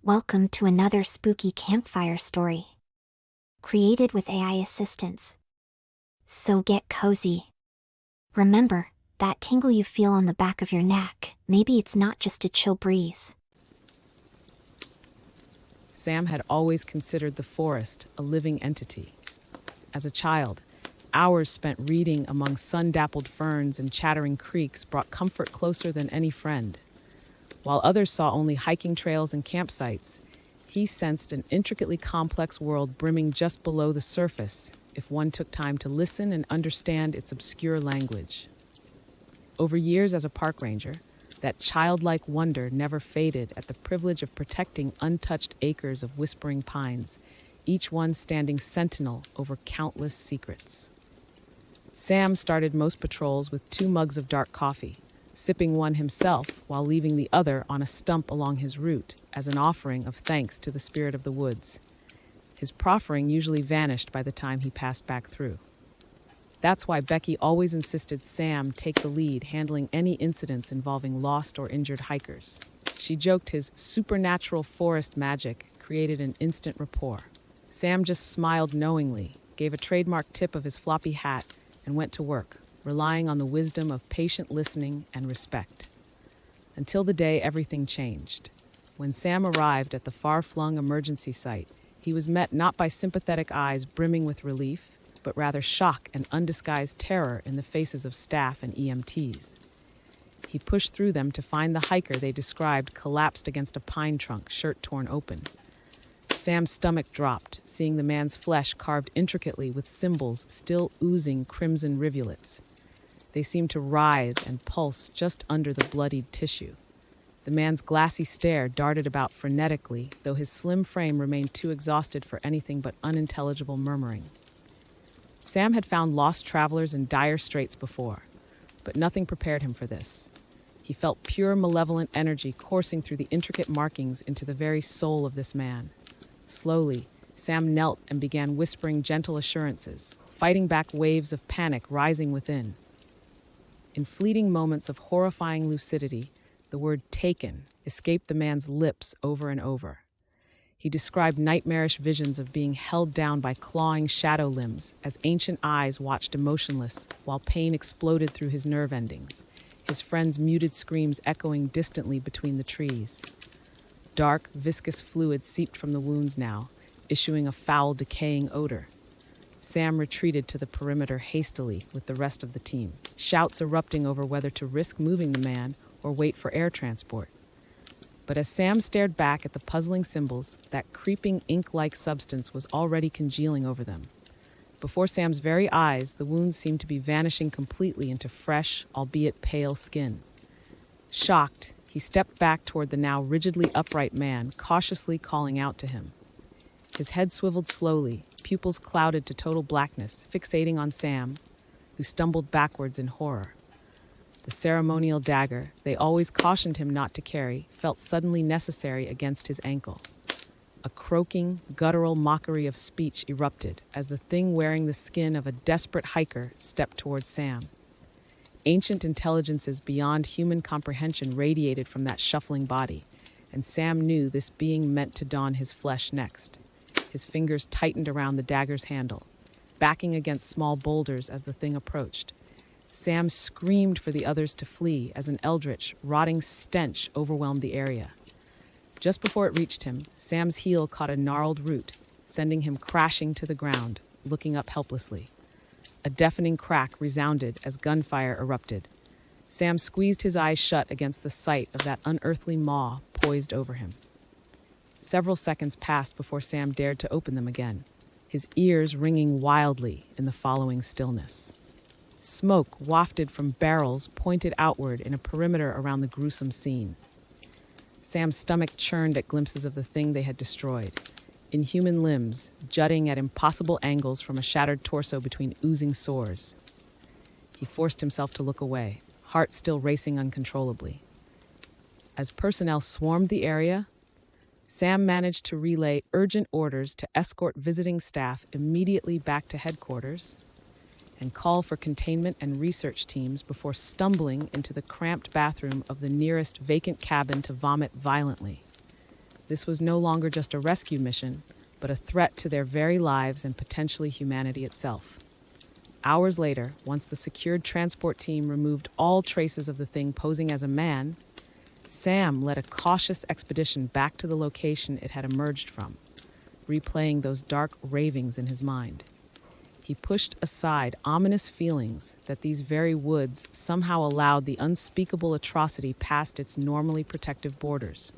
Welcome to another spooky campfire story. Created with AI assistance. So get cozy. Remember, that tingle you feel on the back of your neck, maybe it's not just a chill breeze. Sam had always considered the forest a living entity. As a child, hours spent reading among sun-dappled ferns and chattering creeks brought comfort closer than any friend. While others saw only hiking trails and campsites, he sensed an intricately complex world brimming just below the surface if one took time to listen and understand its obscure language. Over years as a park ranger, that childlike wonder never faded at the privilege of protecting untouched acres of whispering pines, each one standing sentinel over countless secrets. Sam started most patrols with 2 mugs of dark coffee, sipping one himself while leaving the other on a stump along his route as an offering of thanks to the spirit of the woods. His proffering usually vanished by the time he passed back through. That's why Becky always insisted Sam take the lead, handling any incidents involving lost or injured hikers. She joked his supernatural forest magic created an instant rapport. Sam just smiled knowingly, gave a trademark tip of his floppy hat, and went to work, relying on the wisdom of patient listening and respect. Until the day everything changed. When Sam arrived at the far-flung emergency site, he was met not by sympathetic eyes brimming with relief, but rather shock and undisguised terror in the faces of staff and EMTs. He pushed through them to find the hiker they described collapsed against a pine trunk, shirt torn open. Sam's stomach dropped, seeing the man's flesh carved intricately with symbols still oozing crimson rivulets. They seemed to writhe and pulse just under the bloodied tissue. The man's glassy stare darted about frenetically, though his slim frame remained too exhausted for anything but unintelligible murmuring. Sam had found lost travelers in dire straits before, but nothing prepared him for this. He felt pure malevolent energy coursing through the intricate markings into the very soul of this man. Slowly, Sam knelt and began whispering gentle assurances, fighting back waves of panic rising within. In fleeting moments of horrifying lucidity, the word "taken" escaped the man's lips over and over. He described nightmarish visions of being held down by clawing shadow limbs as ancient eyes watched emotionless while pain exploded through his nerve endings, his friends' muted screams echoing distantly between the trees. Dark, viscous fluid seeped from the wounds now, issuing a foul, decaying odor. Sam retreated to the perimeter hastily with the rest of the team, shouts erupting over whether to risk moving the man or wait for air transport. But as Sam stared back at the puzzling symbols, that creeping ink-like substance was already congealing over them. Before Sam's very eyes, the wounds seemed to be vanishing completely into fresh, albeit pale skin. Shocked, he stepped back toward the now rigidly upright man, cautiously calling out to him. His head swiveled slowly, pupils clouded to total blackness, fixating on Sam, who stumbled backwards in horror. The ceremonial dagger they always cautioned him not to carry felt suddenly necessary against his ankle. A croaking, guttural mockery of speech erupted as the thing wearing the skin of a desperate hiker stepped towards Sam. Ancient intelligences beyond human comprehension radiated from that shuffling body, and Sam knew this being meant to don his flesh next. His fingers tightened around the dagger's handle, backing against small boulders as the thing approached. Sam screamed for the others to flee as an eldritch, rotting stench overwhelmed the area. Just before it reached him, Sam's heel caught a gnarled root, sending him crashing to the ground, looking up helplessly. A deafening crack resounded as gunfire erupted. Sam squeezed his eyes shut against the sight of that unearthly maw poised over him. Several seconds passed before Sam dared to open them again, his ears ringing wildly in the following stillness. Smoke wafted from barrels pointed outward in a perimeter around the gruesome scene. Sam's stomach churned at glimpses of the thing they had destroyed, inhuman limbs jutting at impossible angles from a shattered torso between oozing sores. He forced himself to look away, heart still racing uncontrollably. As personnel swarmed the area, Sam managed to relay urgent orders to escort visiting staff immediately back to headquarters and call for containment and research teams before stumbling into the cramped bathroom of the nearest vacant cabin to vomit violently. This was no longer just a rescue mission, but a threat to their very lives and potentially humanity itself. Hours later, once the secured transport team removed all traces of the thing posing as a man, Sam led a cautious expedition back to the location it had emerged from, replaying those dark ravings in his mind. He pushed aside ominous feelings that these very woods somehow allowed the unspeakable atrocity past its normally protective borders.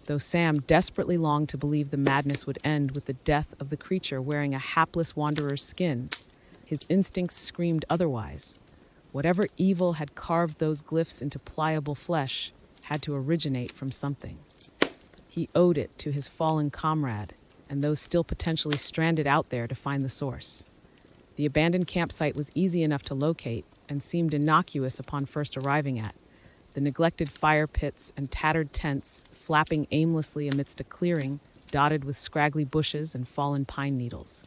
Though Sam desperately longed to believe the madness would end with the death of the creature wearing a hapless wanderer's skin, his instincts screamed otherwise. Whatever evil had carved those glyphs into pliable flesh had to originate from something. He owed it to his fallen comrade and those still potentially stranded out there to find the source. The abandoned campsite was easy enough to locate and seemed innocuous upon first arriving at, the neglected fire pits and tattered tents flapping aimlessly amidst a clearing dotted with scraggly bushes and fallen pine needles.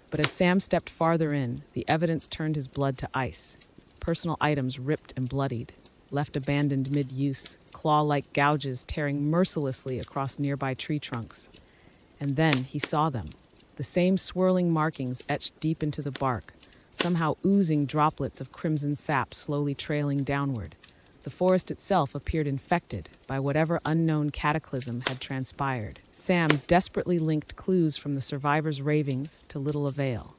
But as Sam stepped farther in, the evidence turned his blood to ice. Personal items ripped and bloodied, left abandoned mid-use, claw-like gouges tearing mercilessly across nearby tree trunks. And then he saw them, the same swirling markings etched deep into the bark, somehow oozing droplets of crimson sap slowly trailing downward. The forest itself appeared infected by whatever unknown cataclysm had transpired. Sam desperately linked clues from the survivors' ravings to little avail,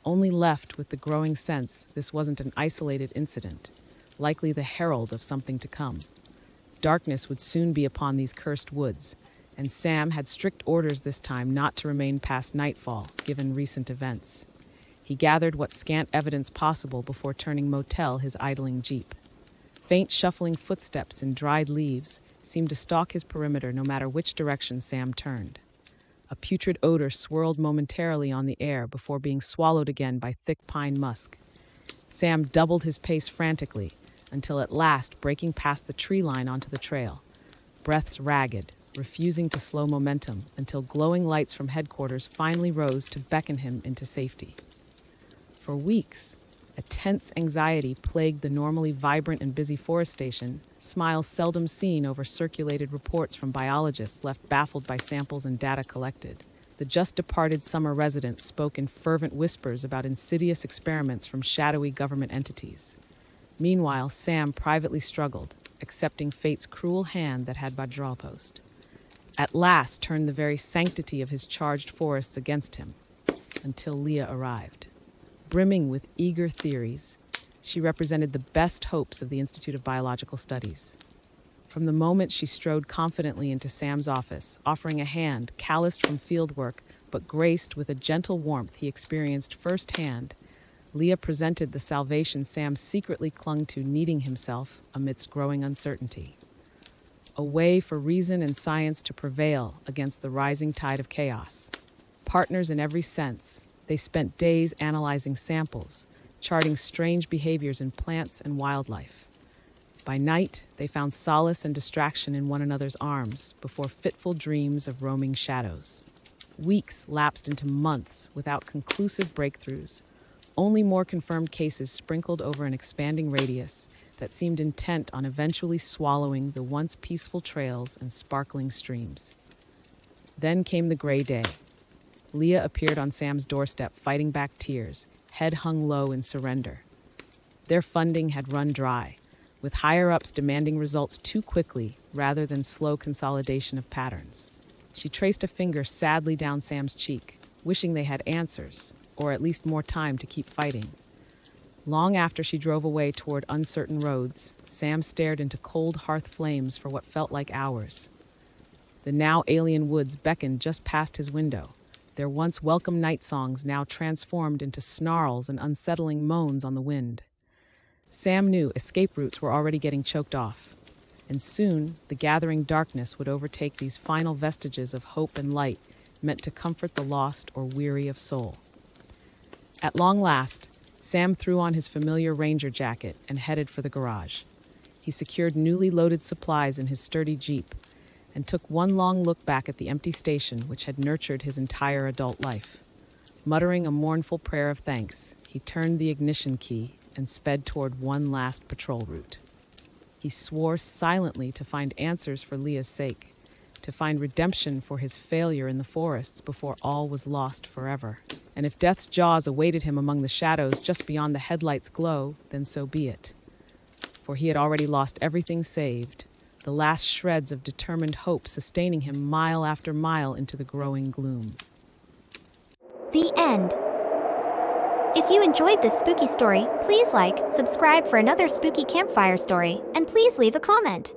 only left with the growing sense this wasn't an isolated incident, likely the herald of something to come. Darkness would soon be upon these cursed woods, and Sam had strict orders this time not to remain past nightfall, given recent events. He gathered what scant evidence possible before turning motel his idling jeep. Faint shuffling footsteps in dried leaves seemed to stalk his perimeter no matter which direction Sam turned. A putrid odor swirled momentarily on the air before being swallowed again by thick pine musk. Sam doubled his pace frantically until at last breaking past the tree line onto the trail, breaths ragged, refusing to slow momentum until glowing lights from headquarters finally rose to beckon him into safety. For weeks, a tense anxiety plagued the normally vibrant and busy forest station, smiles seldom seen over circulated reports from biologists left baffled by samples and data collected. The just-departed summer residents spoke in fervent whispers about insidious experiments from shadowy government entities. Meanwhile, Sam privately struggled, accepting fate's cruel hand that had Bajralpost. At last turned the very sanctity of his charged forests against him, until Leah arrived. Brimming with eager theories, she represented the best hopes of the Institute of Biological Studies. From the moment she strode confidently into Sam's office, offering a hand calloused from fieldwork but graced with a gentle warmth he experienced firsthand, Leah presented the salvation Sam secretly clung to, needing himself amidst growing uncertainty. A way for reason and science to prevail against the rising tide of chaos. Partners in every sense, they spent days analyzing samples, charting strange behaviors in plants and wildlife. By night, they found solace and distraction in one another's arms before fitful dreams of roaming shadows. Weeks lapsed into months without conclusive breakthroughs, only more confirmed cases sprinkled over an expanding radius that seemed intent on eventually swallowing the once peaceful trails and sparkling streams. Then came the gray day. Leah appeared on Sam's doorstep, fighting back tears, head hung low in surrender. Their funding had run dry, with higher-ups demanding results too quickly rather than slow consolidation of patterns. She traced a finger sadly down Sam's cheek, wishing they had answers, or at least more time to keep fighting. Long after she drove away toward uncertain roads, Sam stared into cold hearth flames for what felt like hours. The now alien woods beckoned just past his window, their once welcome night songs now transformed into snarls and unsettling moans on the wind. Sam knew escape routes were already getting choked off, and soon the gathering darkness would overtake these final vestiges of hope and light meant to comfort the lost or weary of soul. At long last, Sam threw on his familiar ranger jacket and headed for the garage. He secured newly loaded supplies in his sturdy Jeep and took one long look back at the empty station which had nurtured his entire adult life. Muttering a mournful prayer of thanks, he turned the ignition key and sped toward one last patrol route. He swore silently to find answers for Leah's sake, to find redemption for his failure in the forests before all was lost forever. And if death's jaws awaited him among the shadows just beyond the headlight's glow, then so be it. For he had already lost everything saved, the last shreds of determined hope sustaining him mile after mile into the growing gloom. The end. If you enjoyed this spooky story, please like, subscribe for another spooky campfire story, and please leave a comment.